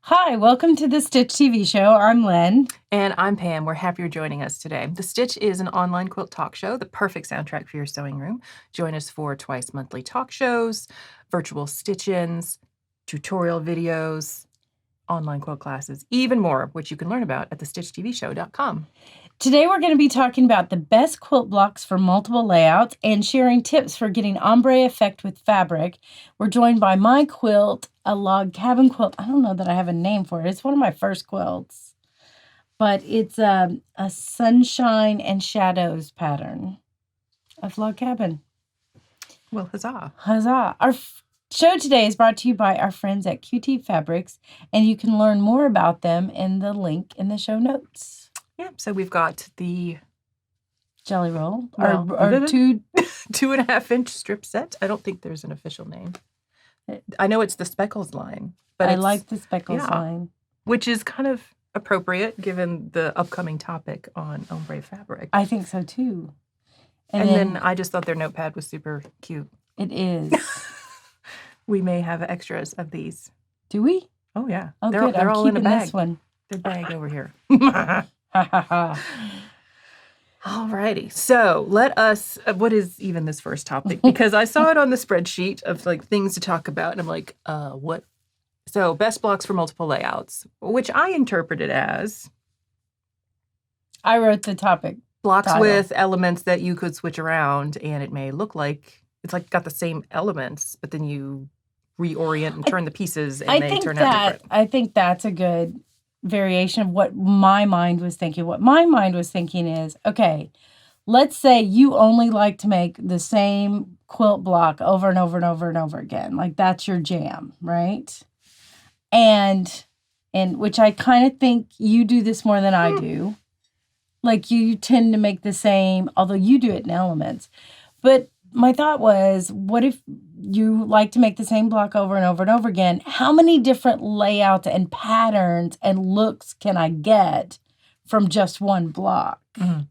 Hi, welcome to the Stitch TV show. I'm Lynn. And I'm Pam. We're happy you're joining us today. The Stitch is an online quilt talk show, the perfect soundtrack for your sewing room. Join us for twice monthly talk shows, virtual stitch-ins, tutorial videos, online quilt classes, even more, which you can learn about at thestitchtvshow.com. Today we're going to be talking about the best quilt blocks for multiple layouts and sharing tips for getting ombre effect with fabric. We're joined by my quilt, a log cabin quilt. I don't know that I have a name for it. It's one of my first quilts, but it's a sunshine and shadows pattern of log cabin. Well, huzzah. Huzzah. Our show today is brought to you by our friends at QT Fabrics, and you can learn more about them in the link in the show notes. Yeah, so we've got the Jelly roll, well, or 2.5 inch strip set. I don't think there's an official name. I know it's the speckles line, but I like the speckles line, which is kind of appropriate given the upcoming topic on ombre fabric. I think so too. And then I just thought their notepad was super cute. It is. We may have extras of these. Do we? Oh yeah. Oh, they're good. They're I'm all in a keeping bag. this one. Their bag over here. Ha ha ha. Alrighty, so let us, what is even this first topic? Because I saw it on the spreadsheet of like things to talk about, and I'm like, what? So best blocks for multiple layouts, which I interpreted as I wrote the topic. Blocks title. with elements that you could switch around, and it may look like it's like got the same elements, but then you reorient and turn the pieces, and they turn out different. I think that's a good variation of what my mind was thinking. What my mind was thinking is, okay, let's say you only like to make the same quilt block over and over and over and over again. Like that's your jam, right? And which I kind of think you do this more than I do. Like you tend to make the same, although you do it in elements. But my thought was, what if you like to make the same block over and over and over again? How many different layouts and patterns and looks can I get from just one block? Mm-hmm.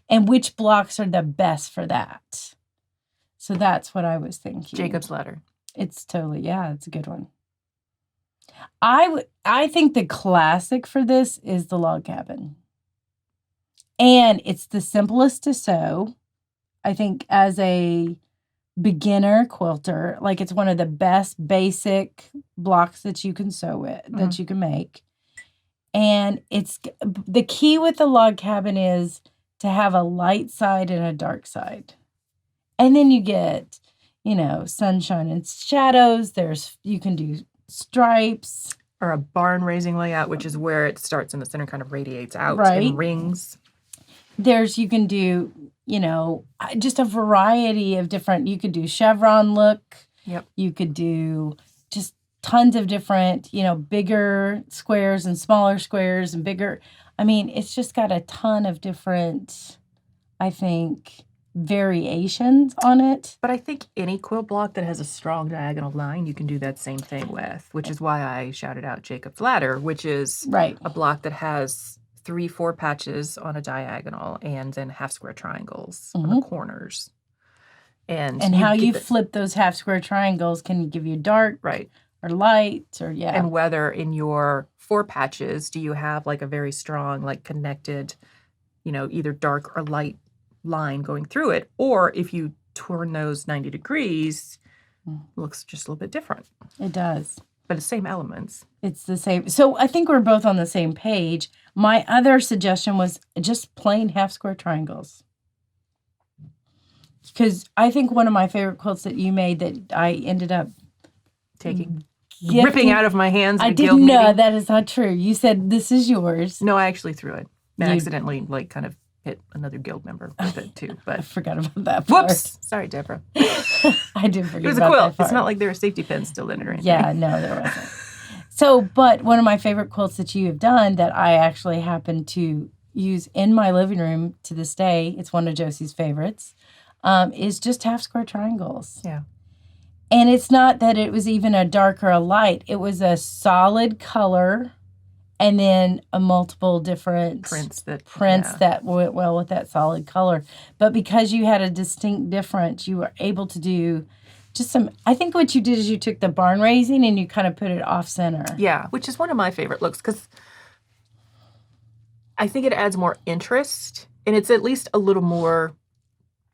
And which blocks are the best for that? So that's what I was thinking. Jacob's Ladder. It's totally, yeah, it's a good one. I think the classic for this is the log cabin. And it's the simplest to sew. I think as a beginner quilter, like it's one of the best basic blocks that you can sew with, that you can make. And it's the key with the log cabin is to have a light side and a dark side. And then you get, sunshine and shadows. You can do stripes. Or a barn raising layout, which is where it starts in the center, kind of radiates out in rings. You can do, just a variety of different, you could do chevron look. Yep. You could do just tons of different, bigger squares and smaller squares and bigger. I mean, it's just got a ton of different, I think, variations on it. But I think any quilt block that has a strong diagonal line, you can do that same thing with, which is why I shouted out Jacob's Ladder, which is a block that has 3-4 patches on a diagonal and then half square triangles on the corners. And how you flip those half square triangles can give you dark or light or And whether in your 4 patches do you have like a very strong like connected, either dark or light line going through it, or if you turn those 90 degrees, it looks just a little bit different. It does. But it's same elements. It's the same. So I think we're both on the same page. My other suggestion was just plain half square triangles. Because I think one of my favorite quilts that you made that I ended up ripping out of my hands. I didn't know. That is not true. You said, this is yours. No, I actually threw it. And accidentally, kind of hit another guild member with it too. But I forgot about that part. Whoops! Sorry, Deborah. I did forget about that. It was a quilt. It's not like there were safety pins still in it or anything. Yeah, no, there wasn't. So, but one of my favorite quilts that you have done that I actually happen to use in my living room to this day, it's one of Josie's favorites, is just half square triangles. Yeah. And it's not that it was even a dark or a light. It was a solid color and then a multiple different prints that went well with that solid color. But because you had a distinct difference, you were able to do I think what you did is you took the barn raising and you kind of put it off center. Yeah, which is one of my favorite looks because I think it adds more interest and it's at least a little more,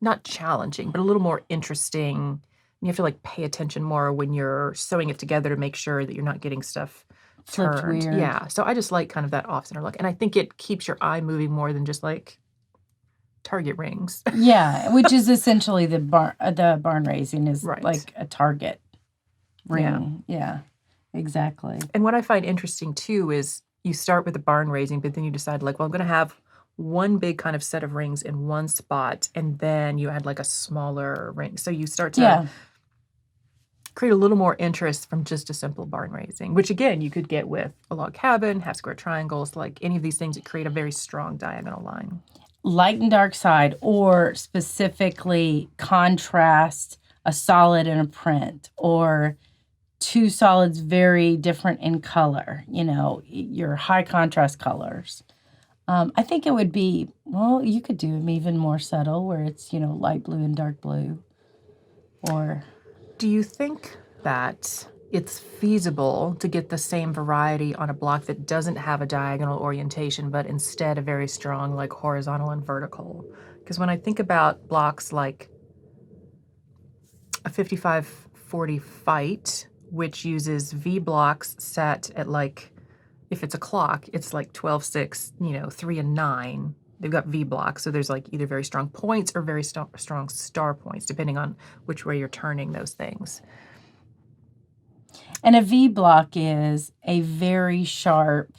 not challenging, but a little more interesting. You have to like pay attention more when you're sewing it together to make sure that you're not getting stuff Flipped turned. weird. Yeah, so I just like kind of that off-center look. And I think it keeps your eye moving more than just like target rings. Yeah, which is essentially the barn raising is Right. like a target ring. Yeah, exactly. And what I find interesting too is you start with the barn raising, but then you decide like, well, I'm going to have one big kind of set of rings in one spot, and then you add like a smaller ring. So you start to create a little more interest from just a simple barn raising, which again, you could get with a log cabin, half square triangles, like any of these things that create a very strong diagonal line. Light and dark side, or specifically contrast a solid and a print, or two solids very different in color, your high contrast colors. I think it would be, well, you could do them even more subtle where it's, light blue and dark blue. Or do you think that it's feasible to get the same variety on a block that doesn't have a diagonal orientation, but instead a very strong like horizontal and vertical? Because when I think about blocks like a 5540 Fight, which uses V blocks set at like, if it's a clock, it's like 12, 6, 3 and 9. They've got V blocks, so there's like either very strong points or very strong star points, depending on which way you're turning those things. And a V block is a very sharp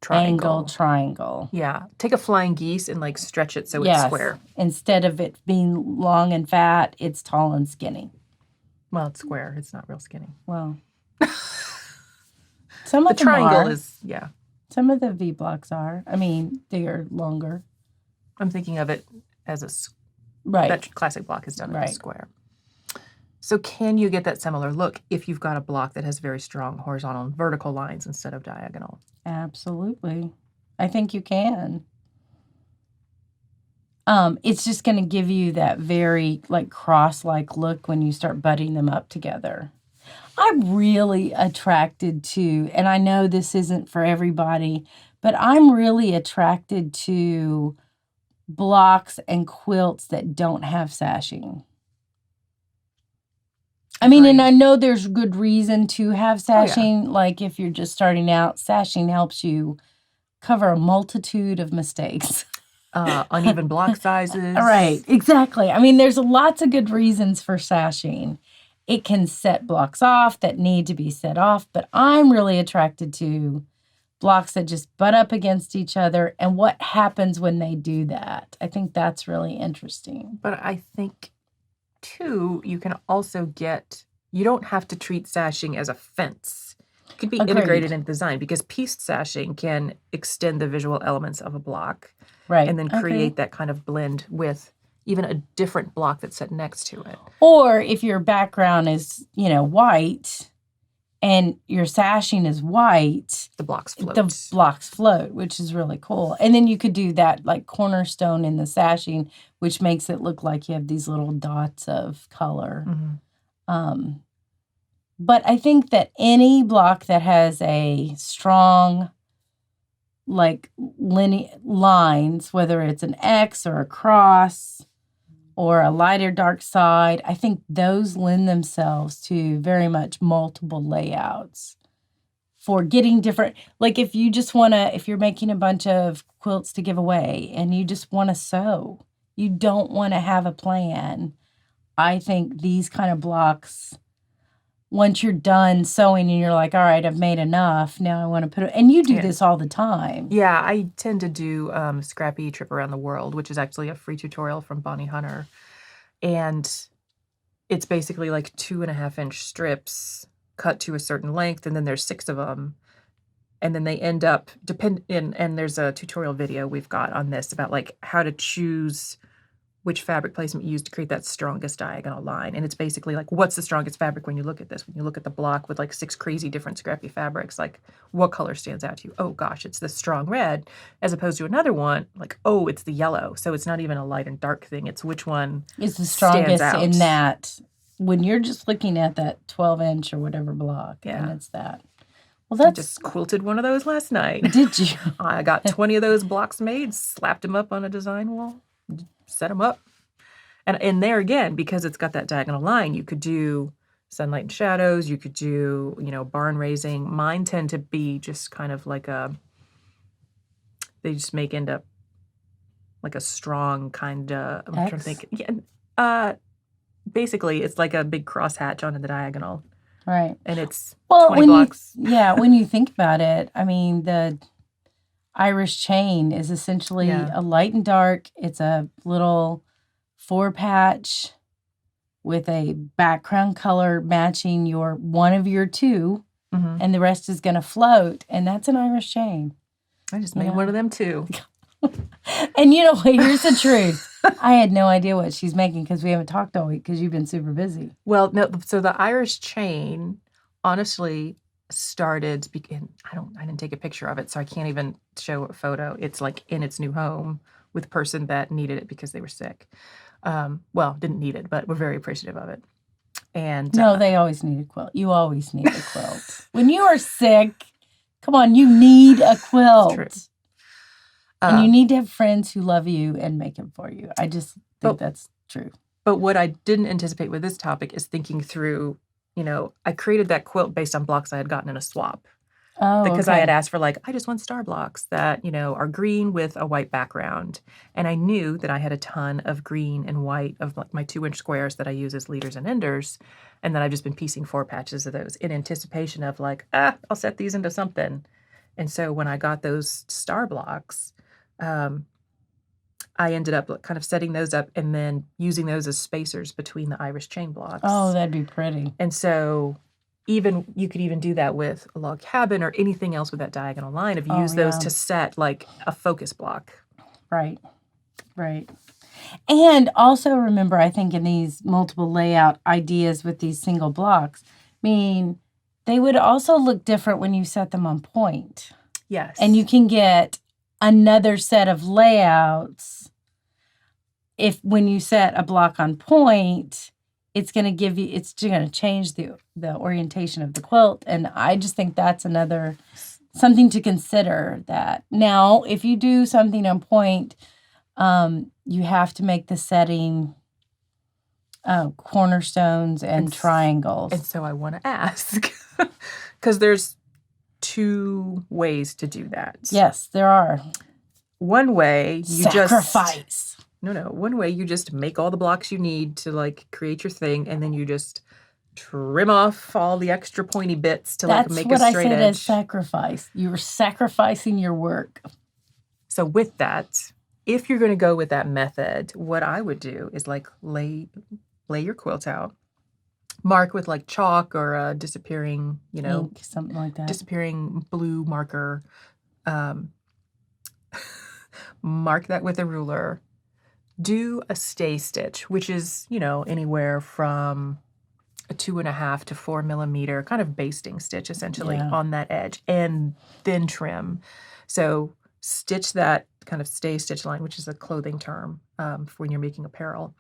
angle triangle. Yeah. Take a flying geese and like stretch it so it's square. Instead of it being long and fat, it's tall and skinny. Well, it's square. It's not real skinny. Well, some of the triangle is, Some of the V blocks are. I mean, they are longer. I'm thinking of it as a right. That classic block is done in a square. So can you get that similar look if you've got a block that has very strong horizontal and vertical lines instead of diagonal? Absolutely. I think you can. It's just going to give you that very like cross-like look when you start butting them up together. I'm really attracted to, and I know this isn't for everybody, but I'm really attracted to blocks and quilts that don't have sashing. I mean, and I know there's good reason to have sashing. Like if you're just starting out, sashing helps you cover a multitude of mistakes. Uneven block sizes. Right, exactly. I mean, there's lots of good reasons for sashing. It can set blocks off that need to be set off, but I'm really attracted to blocks that just butt up against each other and what happens when they do that. I think that's really interesting. But I think, too, you can also you don't have to treat sashing as a fence. It could be integrated in design because pieced sashing can extend the visual elements of a block. Right. And then create that kind of blend with even a different block that's set next to it. Or if your background is, white and your sashing is white, the blocks float. The blocks float, which is really cool. And then you could do that like cornerstone in the sashing, which makes it look like you have these little dots of color. Mm-hmm. But I think that any block that has a strong like lines, whether it's an X or a cross or a light or dark side, I think those lend themselves to very much multiple layouts for getting different. Like if you're making a bunch of quilts to give away and you just want to sew, you don't want to have a plan. I think these kind of blocks, once you're done sewing and you're like, all right, I've made enough. Now I want to put it. And you do this all the time. Yeah, I tend to do Scrappy Trip Around the World, which is actually a free tutorial from Bonnie Hunter. And it's basically like 2.5-inch strips cut to a certain length. And then there's 6 of them. And then they end up, and there's a tutorial video we've got on this about like how to choose which fabric placement you use to create that strongest diagonal line. And it's basically like, what's the strongest fabric when you look at this? When you look at the block with like 6 crazy different scrappy fabrics, like what color stands out to you? Oh gosh, it's the strong red, as opposed to another one, like, oh, it's the yellow. So it's not even a light and dark thing. It's which one is the strongest in that when you're just looking at that 12-inch or whatever block, and Yeah. it's that. Well, I that's just quilted one of those last night. did you? I got 20 of those blocks made, slapped them up on a design wall, set them up. And in there again, because it's got that diagonal line, you could do sunlight and shadows. You could do, barn raising. Mine tend to be just kind of like they just end up like a strong kind of, I'm trying to X? think. Basically, it's like a big crosshatch on the diagonal. Right. And it's Well, 20 blocks. when you think about it, I mean, the Irish chain is essentially Yeah. a light and dark. It's a little 4-patch with a background color matching one of your two, Mhm. and the rest is going to float, and that's an Irish chain. I just made one of them too. And you know what? Here's the truth. I had no idea what she's making because we haven't talked all week because you've been super busy. Well, no, so the Irish chain honestly started, I didn't take a picture of it, so I can't even show a photo. It's like in its new home with a person that needed it because they were sick. Well, didn't need it, but were very appreciative of it. And No, they always need a quilt. You always need a quilt. When you are sick, come on, you need a quilt. True. And you need to have friends who love you and make them for you. I just think that's true. But what I didn't anticipate with this topic is thinking through, I created that quilt based on blocks I had gotten in a swap. Oh, because okay. I had asked for I just want star blocks that, are green with a white background. And I knew that I had a ton of green and white of my 2-inch squares that I use as leaders and enders. And then I've just been piecing 4 patches of those in anticipation of I'll set these into something. And so when I got those star blocks, I ended up kind of setting those up and then using those as spacers between the Irish chain blocks. Oh, that'd be pretty. And so you could even do that with a log cabin or anything else with that diagonal line. If you use those to set a focus block. Right. And also remember, I think in these multiple layout ideas with these single blocks, they would also look different when you set them on point. Yes. And you can get another set of layouts when you set a block on point. It's going to change the orientation of the quilt. And I just think that's something to consider. That now, if you do something on point, you have to make the setting cornerstones and triangles. And so I want to ask, because there's 2 ways to do that. Yes, there are. One way you sacrifice. One way you just make all the blocks you need to create your thing, and then you just trim off all the extra pointy bits to make a straight edge. That's what I said as sacrifice. You were sacrificing your work. So with that, if you're going to go with that method, what I would do is lay your quilt out, mark with chalk or a disappearing, ink, something like that, disappearing blue marker. Mark that with a ruler. Do a stay stitch, which is, anywhere from a 2.5 to 4 millimeter kind of basting stitch, essentially, on that edge, and then trim. So stitch that kind of stay stitch line, which is a clothing term for when you're making apparel,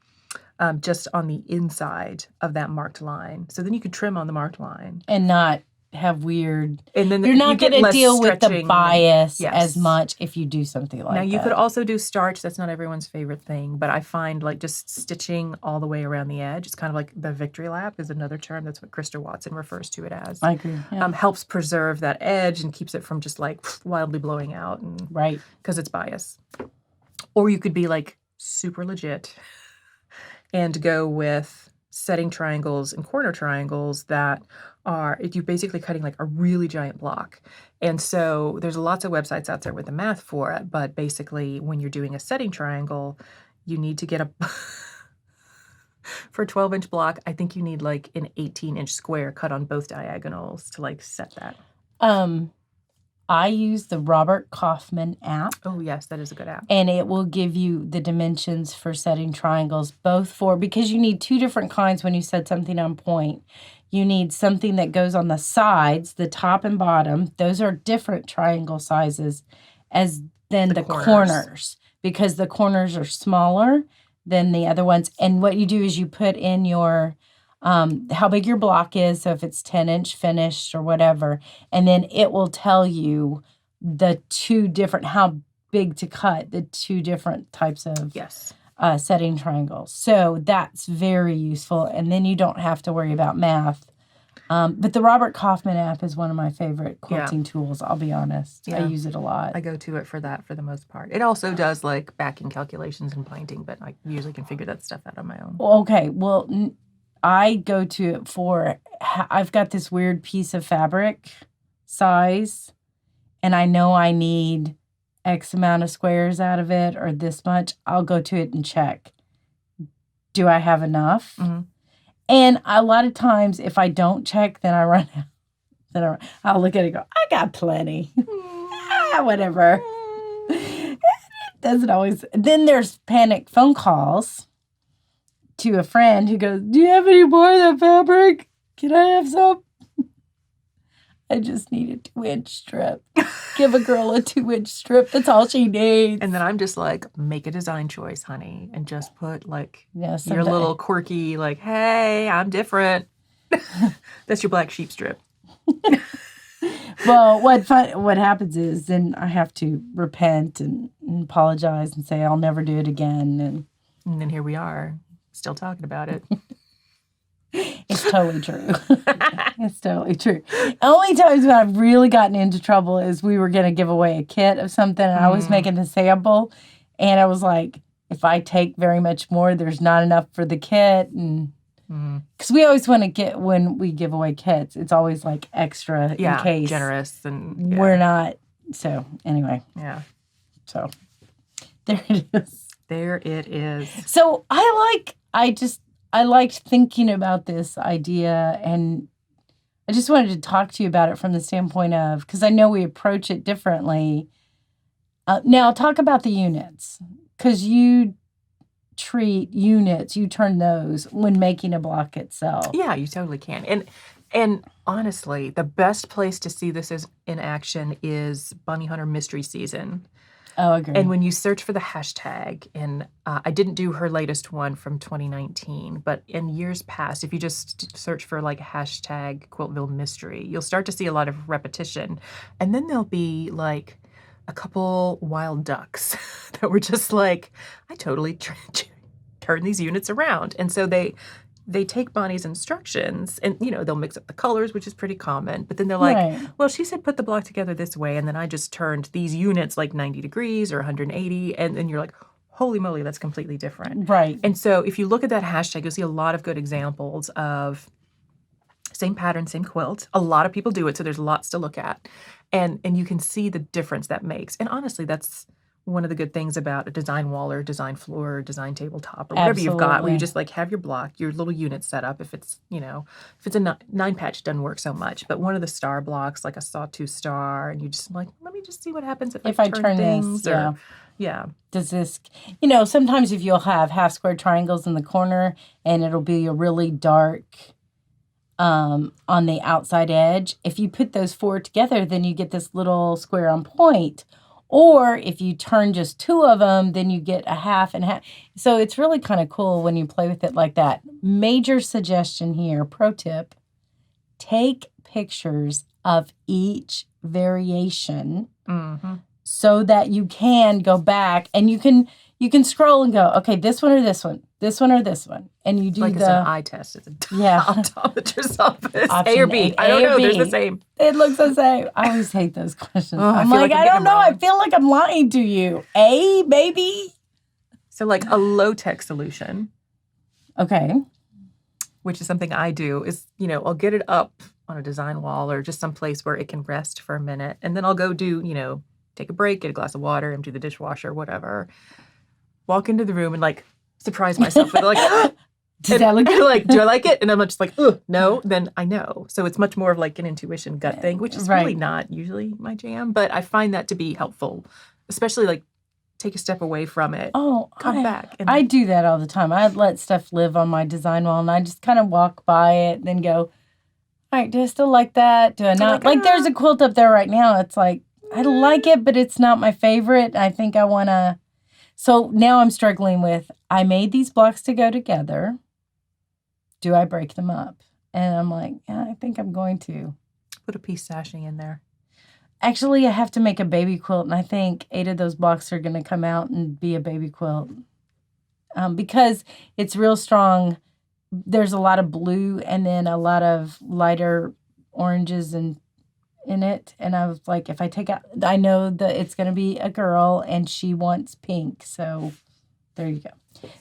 just on the inside of that marked line. So then you could trim on the marked line. And not have weird, and then you're not going to deal with the bias as much if you do something like that. Now you could also do starch. That's not everyone's favorite thing, but I find just stitching all the way around the edge. It's kind of like the victory lap is another term. That's what Krista Watson refers to it as. I agree. Yeah. Helps preserve that edge and keeps it from just wildly blowing out. Right. Because it's bias. Or you could be super legit and go with setting triangles and corner triangles that you're basically cutting a really giant block. And so there's lots of websites out there with the math for it, but basically when you're doing a setting triangle, you need to get for a 12-inch block, I think you need an 18-inch square cut on both diagonals to set that. I use the Robert Kaufman app. Oh, yes, that is a good app. And it will give you the dimensions for setting triangles, because you need 2 different kinds when you set something on point. You need something that goes on the sides, the top and bottom. Those are different triangle sizes than the corners, because the corners are smaller than the other ones. And what you do is you put in your how big your block is, so if it's 10-inch finished or whatever, and then it will tell you the two different, how big to cut, the two different types of Yes. setting triangles. So that's very useful, and then you don't have to worry about math. But the Robert Kaufman app is one of my favorite quilting tools, I'll be honest. I use it a lot. I go to it for that for the most part. It also does like backing calculations and binding, but I usually can figure that stuff out on my own. Okay, well, I go to it for, I've got this weird piece of fabric size, and I know I need X amount of squares out of it or this much. I'll go to it and check. Do I have enough? Mm-hmm. And a lot of times, if I don't check, then I run out. Then I'll look at it and go, I got plenty. Whatever. It doesn't always. Then there's panic phone calls to a friend who goes, do you have any more of that fabric? Can I have some? I just need a 2-inch strip. Give a girl a 2-inch strip. That's all she needs. And then I'm just like, make a design choice, honey, and just put like Yeah, your little quirky, like, hey, I'm different. That's your black sheep strip. Well, what happens is then I have to repent and apologize and say I'll never do it again. And then here we are, still talking about it. It's totally true. It's totally true. Only times when I've really gotten into trouble is we were going to give away a kit of something, and I was making a sample, and I was like, if I take very much more, there's not enough for the kit. And because we always want to get, when we give away kits, it's always like extra in case. Generous. And we're not. So anyway. Yeah. So there it is. There it is. So I liked thinking about this idea, and I just wanted to talk to you about it from the standpoint of, because I know we approach it differently. Now, talk about the units, because you treat units, you turn those when making a block itself. Yeah, you totally can. And honestly, the best place to see this in action is Bunny Hunter Mystery Season. Oh, I agree. And when you search for the hashtag, and I didn't do her latest one from 2019, but in years past, if you just search for like hashtag Quiltville Mystery, you'll start to see a lot of repetition. And then there'll be like a couple wild ducks that were just like, I totally turn these units around. And so they take Bonnie's instructions and, they'll mix up the colors, which is pretty common. But then they're like, well, she said put the block together this way. And then I just turned these units like 90 degrees or 180. And then you're like, holy moly, that's completely different. Right. And so if you look at that hashtag, you'll see a lot of good examples of same pattern, same quilt. A lot of people do it, so there's lots to look at. And you can see the difference that makes. And honestly, that's one of the good things about a design wall or design floor or design tabletop or whatever you've got, where you just like have your block, your little unit set up. If it's, if it's a 9-patch, it doesn't work so much. But one of the star blocks, like a sawtooth star, and you just like, let me just see what happens if I turn things. This, yeah. Does this, sometimes if you'll have half square triangles in the corner and it'll be a really dark on the outside edge. If you put those 4 together, then you get this little square on point. Or if you turn just 2 of them, then you get a half and half. So it's really kind of cool when you play with it like that. Major suggestion here, pro tip, take pictures of each variation so that you can go back and you can scroll and go, okay, this one or this one, this one or this one. And you do like it's an eye test at the optometrist's office. A or B. I don't know. They're the same. It looks the same. I always hate those questions. I'm like, I don't know. I feel like I'm lying to you. A, maybe? So like a low-tech solution. Okay. Which is something I do is, I'll get it up on a design wall or just someplace where it can rest for a minute. And then I'll go do, take a break, get a glass of water, empty the dishwasher, whatever. Walk into the room and like surprise myself with like, does that look good? Like, do I like it? And I'm just like, no, then I know. So it's much more of like an intuition gut thing, which is really not usually my jam. But I find that to be helpful, especially like take a step away from it. Oh, come back. I do that all the time. I let stuff live on my design wall and I just kind of walk by it and then go, all right, do I still like that? Do I not? Like there's a quilt up there right now. It's like, I like it, but it's not my favorite. I think I want to. So now I'm struggling with, I made these blocks to go together. do I break them up? And I'm like, yeah, I think I'm going to. Put a piece sashing in there. Actually, I have to make a baby quilt, and I think 8 of those blocks are going to come out and be a baby quilt. Because it's real strong. There's a lot of blue and then a lot of lighter oranges in it. And I was like, if I take out, I know that it's going to be a girl and she wants pink. So there you go.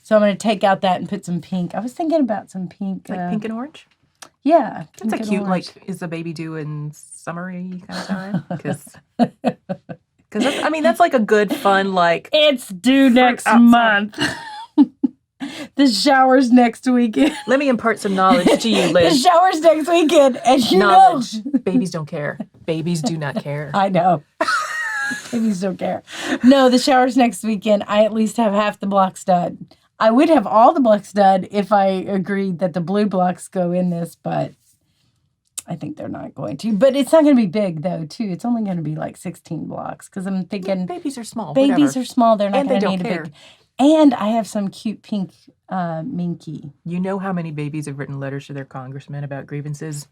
So I'm going to take out that and put some pink. I was thinking about some pink. Like pink and orange? Yeah. That's a cute, like, is the baby due in summery kind of time? Because that's like a good, fun, like. It's due next month. The shower's next weekend. Let me impart some knowledge to you, Lynn. The shower's next weekend, and knowledge. Babies don't care. Babies do not care. I know. Babies don't care. No, the shower's next weekend. I at least have half the blocks done. I would have all the blocks done if I agreed that the blue blocks go in this, but I think they're not going to. But it's not going to be big, though, too. It's only going to be like 16 blocks, because I'm thinking. Babies are small. Babies are small. They're not going to need a big. And I have some cute pink minky. You know how many babies have written letters to their congressman about grievances?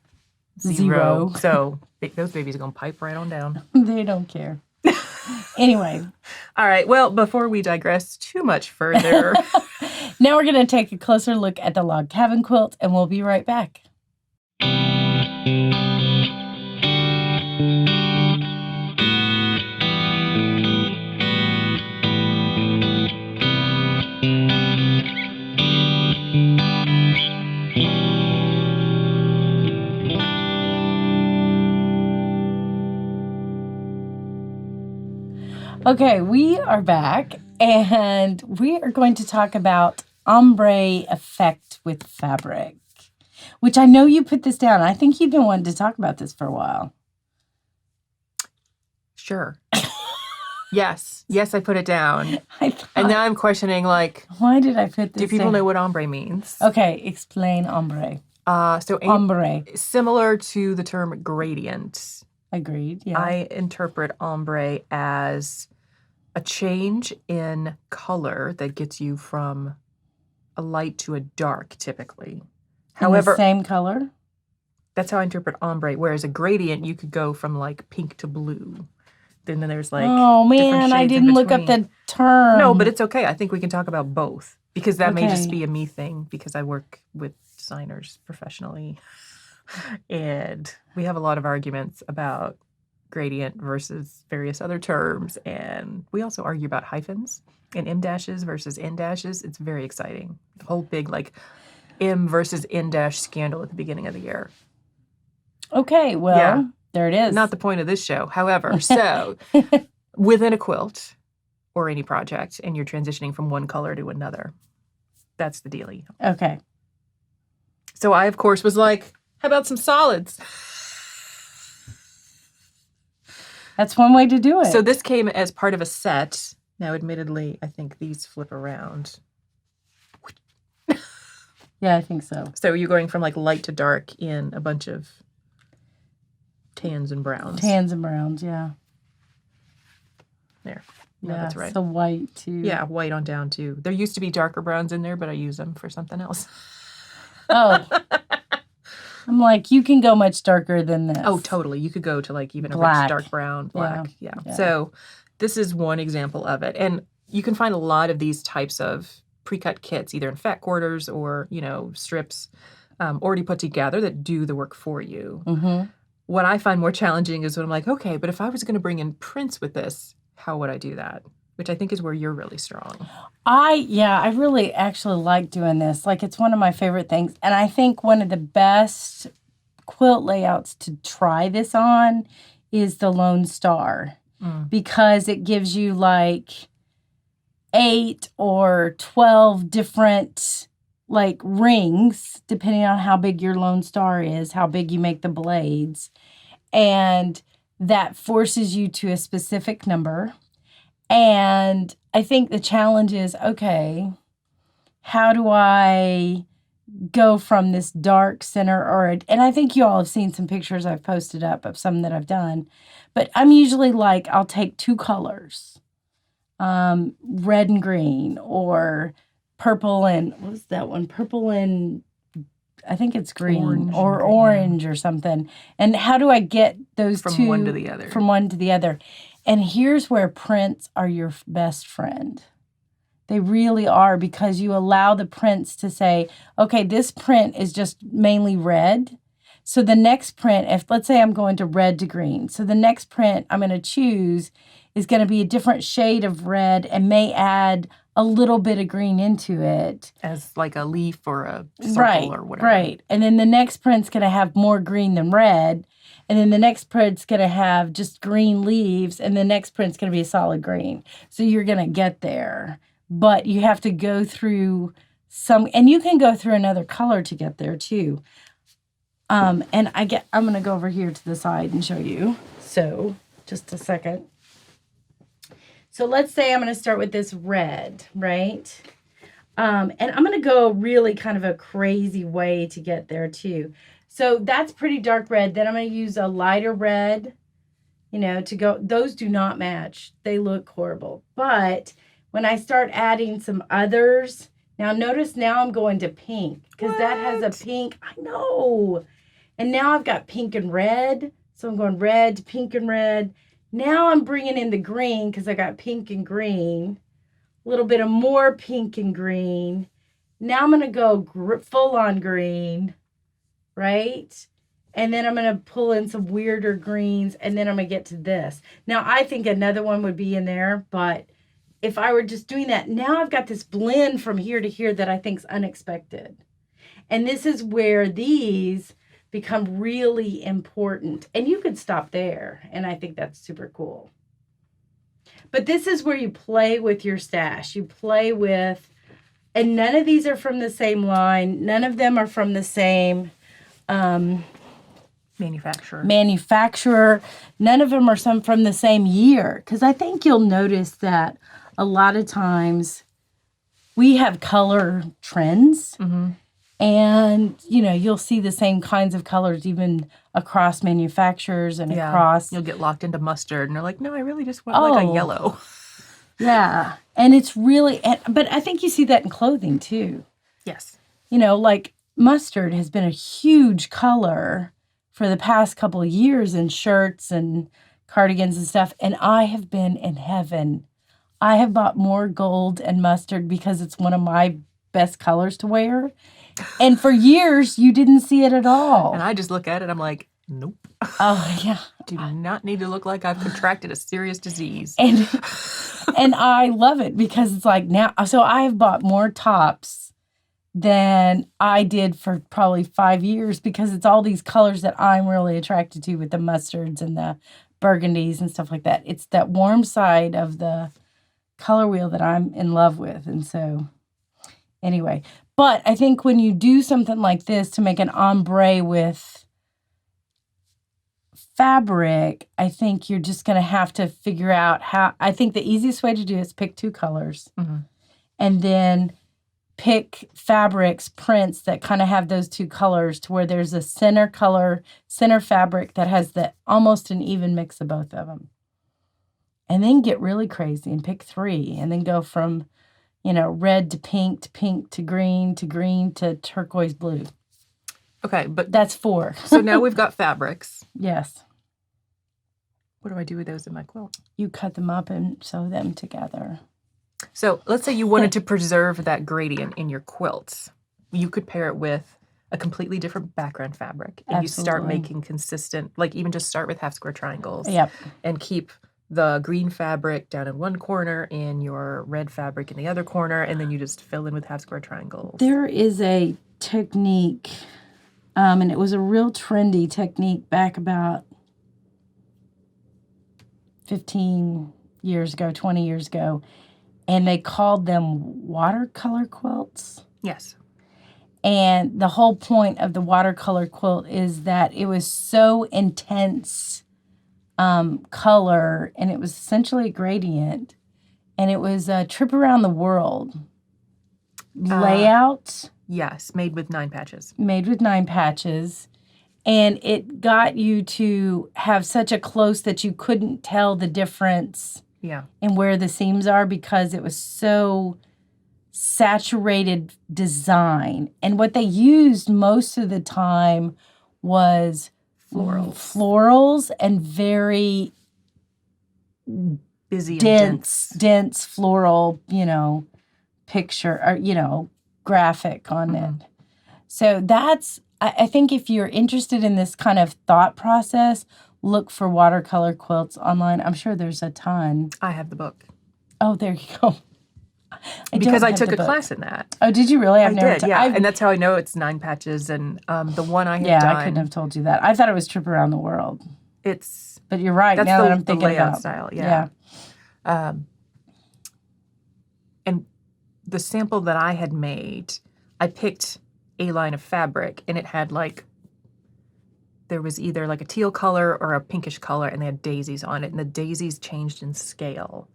Zero. So those babies are going to pipe right on down. They don't care. Anyway. All right. Well, before we digress too much further. Now we're going to take a closer look at the log cabin quilt, and we'll be right back. Okay, we are back, and we are going to talk about ombre effect with fabric, which I know you put this down. I think you've been wanting to talk about this for a while. Sure. Yes, I put it down. And now I'm questioning, like, why did I put this do people down? know what ombre means? Okay, explain ombre. Ombre. Similar to the term gradient. Agreed, yeah. I interpret ombre as a change in color that gets you from a light to a dark, typically. However, the same color? That's how I interpret ombre. Whereas a gradient, you could go from like pink to blue. Then there's like oh man, I didn't look up the term. No, but it's okay. I think we can talk about both because that may just be a me thing because I work with designers professionally. And we have a lot of arguments about gradient versus various other terms. And we also argue about hyphens and M dashes versus N dashes. It's very exciting. The whole big like M versus N dash scandal at the beginning of the year. Okay, well, there it is. Not the point of this show. However, so within a quilt or any project and you're transitioning from one color to another, that's the dealie. Okay. So I, of course, was like, how about some solids? That's one way to do it. So this came as part of a set. Now, admittedly, I think these flip around. Yeah, I think so. So you're going from like light to dark in a bunch of tans and browns. Tans and browns, yeah. There. No, that's right. So white, too. Yeah, white on down, too. There used to be darker browns in there, but I use them for something else. Oh. I'm like, you can go much darker than this. Oh, totally. You could go to like even black. A rich dark brown, black. Yeah. So this is one example of it. And you can find a lot of these types of pre-cut kits, either in fat quarters or, strips already put together that do the work for you. Mm-hmm. What I find more challenging is when I'm like, okay, but if I was going to bring in prints with this, how would I do that? Which I think is where you're really strong. I really actually like doing this. Like, it's one of my favorite things. And I think one of the best quilt layouts to try this on is the Lone Star. Because it gives you like 8 or 12 different like rings, depending on how big your Lone Star is, how big you make the blades. And that forces you to a specific number. And I think the challenge is, okay, how do I go from this dark center and I think you all have seen some pictures I've posted up of some that I've done, but I'm usually like, I'll take 2 colors, red and green or purple and, what was that one? Purple and I think it's green Orange or and green, yeah. orange or something. And how do I get those From two one to the other. from one to the other? And here's where prints are your best friend. They really are, because you allow the prints to say, okay, this print is just mainly red. So the next print, if let's say I'm going to red to green, so the next print I'm going to choose is going to be a different shade of red and may add a little bit of green into it. As like a leaf or a circle or whatever. Right. And then the next print's going to have more green than red. And then the next print's going to have just green leaves. And the next print's going to be a solid green. So you're going to get there. But you have to go through some, and you can go through another color to get there too. I'm going to go over here to the side and show you. So just a second. So let's say I'm going to start with this red, right? And I'm going to go really kind of a crazy way to get there too. So that's pretty dark red. Then I'm going to use a lighter red, to go. Those do not match. They look horrible. But when I start adding some others, now notice now I'm going to pink, because that has a pink. I know. And now I've got pink and red. So I'm going red to pink and red. Now I'm bringing in the green, because I got pink and green. A little bit of more pink and green. Now I'm going to go full on green, right? And then I'm going to pull in some weirder greens, and then I'm going to get to this. Now, I think another one would be in there, but if I were just doing that, now I've got this blend from here to here that I think is unexpected. And this is where these become really important. And you could stop there, and I think that's super cool. But this is where you play with your stash. You play with, and none of these are from the same line. None of them are from the same manufacturer. None of them are from the same year. Because I think you'll notice that a lot of times we have color trends. Mm-hmm. And, you'll see the same kinds of colors even across manufacturers and across. You'll get locked into mustard and they're like, no, I really just want like a yellow. Yeah. And it's really, but I think you see that in clothing too. Yes. Like mustard has been a huge color for the past couple of years in shirts and cardigans and stuff. And I have been in heaven. I have bought more gold and mustard because it's one of my best colors to wear. And for years, you didn't see it at all. And I just look at it, I'm like, nope. Oh, yeah. Do not need to look like I've contracted a serious disease. And I love it because it's like now, so I've bought more tops than I did for probably 5 years, because it's all these colors that I'm really attracted to, with the mustards and the burgundies and stuff like that. It's that warm side of the color wheel that I'm in love with. And so anyway, but I think when you do something like this to make an ombre with fabric, I think you're just going to have to figure out how. I think the easiest way to do it is pick 2 colors, mm-hmm. and then pick fabrics, prints that kind of have those 2 colors, to where there's a center color, center fabric that has almost an even mix of both of them. And then get really crazy and pick 3, and then go from red to pink to green to turquoise blue. Okay, but that's 4. So now we've got fabrics. Yes. What do I do with those in my quilt? You cut them up and sew them together. So let's say you wanted to preserve that gradient in your quilts. You could pair it with a completely different background fabric. And Absolutely. You start making consistent, like even just start with half square triangles. Yep. And keep the green fabric down in one corner and your red fabric in the other corner, and then you just fill in with half square triangles. There is a technique, and it was a real trendy technique back about 15 years ago, 20 years ago, and they called them watercolor quilts. Yes. And the whole point of the watercolor quilt is that it was so intense color, and it was essentially a gradient, and it was a trip around the world layout. Yes, made with 9 patches. And it got you to have such a close that you couldn't tell the difference in where the seams are, because it was so saturated design. And what they used most of the time was florals and very busy dense floral, picture or, graphic on it. So that's, I think if you're interested in this kind of thought process, look for watercolor quilts online. I'm sure there's a ton. I have the book. Oh, there you go. Because I took a class in that. Oh, did you really? I did, yeah. And that's how I know it's 9 patches. And the one I had done. Yeah, I couldn't have told you that. I thought it was Trip Around the World. But you're right. That's now that I'm thinking layout about style, yeah. And the sample that I had made, I picked a line of fabric, and it had there was either like a teal color or a pinkish color, and they had daisies on it, and the daisies changed in scale.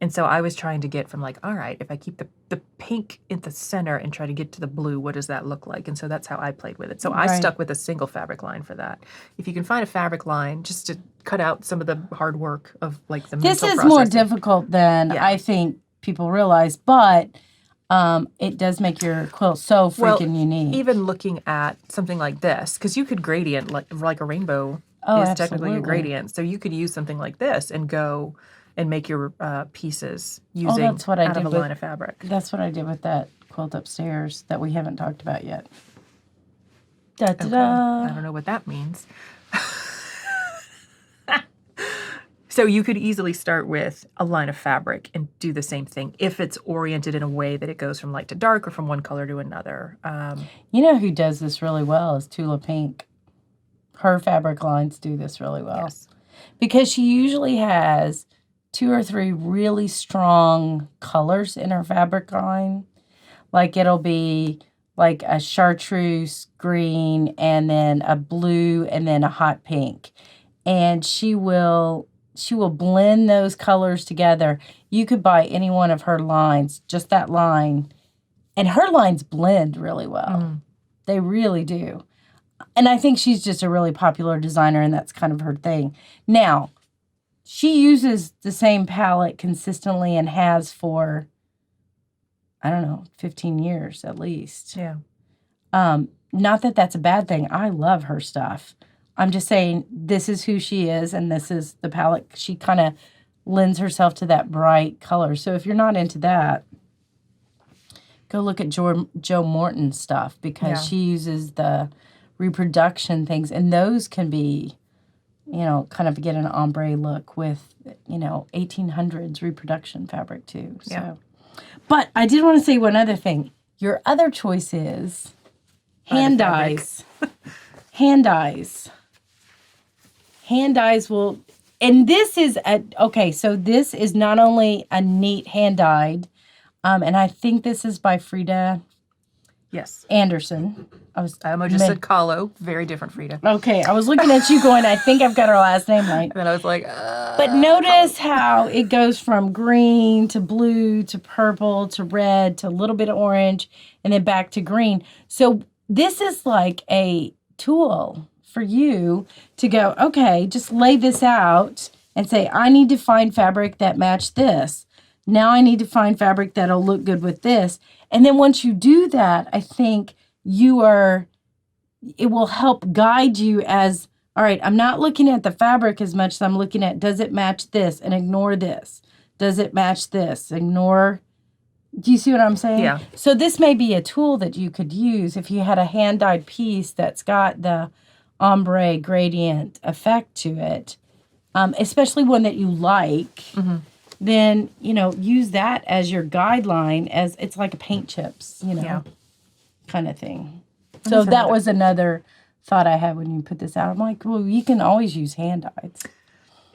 And so I was trying to get from all right, if I keep the pink in the center and try to get to the blue, what does that look like? And so that's how I played with it. So I stuck with a single fabric line for that. If you can find a fabric line, just to cut out some of the hard work of the mental This is processing. more difficult than I think people realize, but it does make your quilt so freaking unique. Even looking at something like this, because you could gradient like a rainbow is technically a gradient. So you could use something like this and go and make your pieces using out of a line of fabric. That's what I did with that quilt upstairs that we haven't talked about yet. Okay. I don't know what that means. So you could easily start with a line of fabric and do the same thing if it's oriented in a way that it goes from light to dark or from one color to another. You know who does this really well is Tula Pink. Her fabric lines do this really well. Yes. Because she usually has 2 or 3 really strong colors in her fabric line. Like it'll be like a chartreuse green and then a blue and then a hot pink. And she will blend those colors together. You could buy any one of her lines, just that line. And her lines blend really well. They really do. And I think she's just a really popular designer, and that's kind of her thing. Now, she uses the same palette consistently and has for, 15 years at least. Yeah. Not that that's a bad thing. I love her stuff. I'm just saying this is who she is, and this is the palette. She kind of lends herself to that bright color. So if you're not into that, go look at Jo Morton's stuff because she uses the reproduction things, and those can be, kind of get an ombre look with, 1800s reproduction fabric too. So. Yeah. But I did want to say one other thing. Your other choice is hand dyes. Hand dyes. Hand dyes will, and this is, so this is not only a neat hand dyed, and I think this is by Frida Anderson. I just said Kahlo. Very different Frida. Okay, I was looking at you going, I think I've got her last name right. And then I was like, But notice how it goes from green to blue to purple to red to a little bit of orange and then back to green. So this is like a tool for you to go, okay, just lay this out and say, I need to find fabric that match this. Now I need to find fabric that'll look good with this. And then once you do that, I think it will help guide you as, all right, I'm not looking at the fabric as much as I'm looking at, does it match this? And ignore this. Does it match this? Ignore. Do you see what I'm saying? Yeah. So this may be a tool that you could use if you had a hand-dyed piece that's got the ombre gradient effect to it, especially one that you like. Mm-hmm. Then, use that as your guideline, as it's like a paint chips, kind of thing. So that was another thought I had when you put this out. I'm like, well, you can always use hand dyes.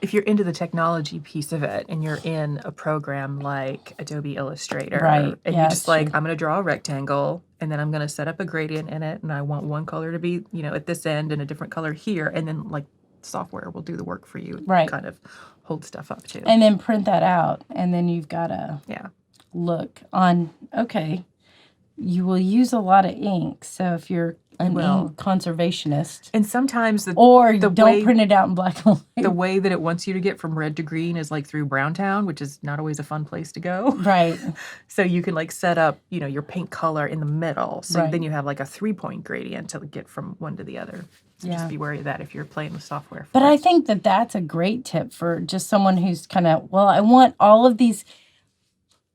If you're into the technology piece of it and you're in a program like Adobe Illustrator, right? And you're just like, I'm going to draw a rectangle and then I'm going to set up a gradient in it and I want one color to be, at this end and a different color here. And then software will do the work for you. Right. Kind of hold stuff up too. And then print that out. And then you've got to look on, okay, you will use a lot of ink. So if you're an will. ink conservationist. And sometimes Or the don't way, print it out in black and white. the way that it wants you to get from red to green is like through Browntown, which is not always a fun place to go. Right. So you can like set up, your pink color in the middle. So Right. then you have like a 3-point gradient to get from one to the other. So Yeah. just be wary of that if you're playing with software. But I think that that's a great tip for just someone who's kind of, well, I want all of these.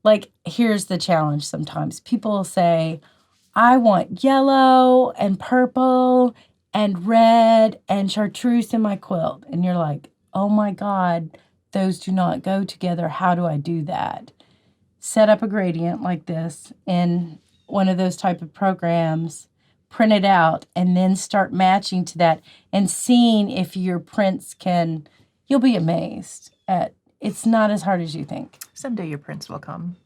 Like, here's the challenge sometimes. People will say, I want yellow and purple and red and chartreuse in my quilt. And you're like, oh my God, those do not go together. How do I do that? Set up a gradient like this in one of those type of programs, print it out, and then start matching to that and seeing if your prints can, you'll be amazed at, it's not as hard as you think. Someday your prints will come.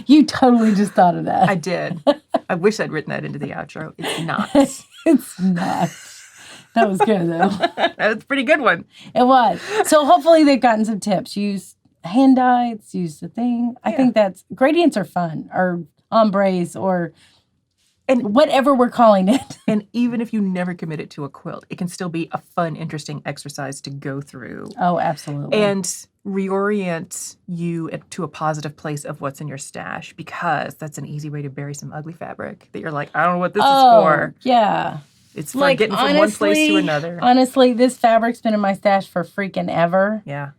You totally just thought of that. I did. I wish I'd written that into the outro. It's not. It's not. That was good, though. That was a pretty good one. It was. So hopefully they've gotten some tips. Use hand dyes, use the thing. I think that's, gradients are fun, or ombres, or and whatever we're calling it. And even if you never commit it to a quilt, it can still be a fun, interesting exercise to go through. Oh, absolutely. And reorient you to a positive place of what's in your stash, because that's an easy way to bury some ugly fabric that you're like, I don't know what this is for. Yeah. It's for getting from one place to another. Honestly, this fabric's been in my stash for freaking ever. Yeah.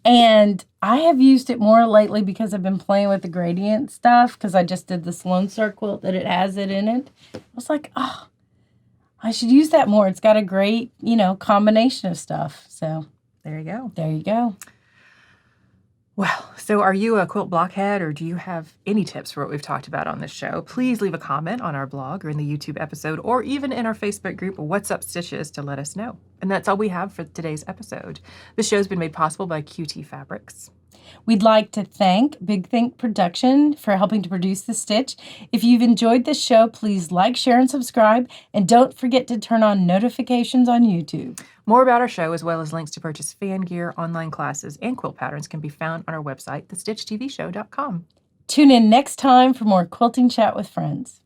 And I have used it more lately because I've been playing with the gradient stuff, because I just did this Lone Star quilt that it has it in it. I was like, oh, I should use that more. It's got a great, combination of stuff. So there you go. There you go. Well, so are you a quilt blockhead, or do you have any tips for what we've talked about on this show? Please leave a comment on our blog or in the YouTube episode, or even in our Facebook group, What's Up Stitches, to let us know. And that's all we have for today's episode. The show's been made possible by QT Fabrics. We'd like to thank Big Think Production for helping to produce The Stitch. If you've enjoyed this show, please like, share, and subscribe. And don't forget to turn on notifications on YouTube. More about our show, as well as links to purchase fan gear, online classes, and quilt patterns, can be found on our website, thestitchtvshow.com. Tune in next time for more quilting chat with friends.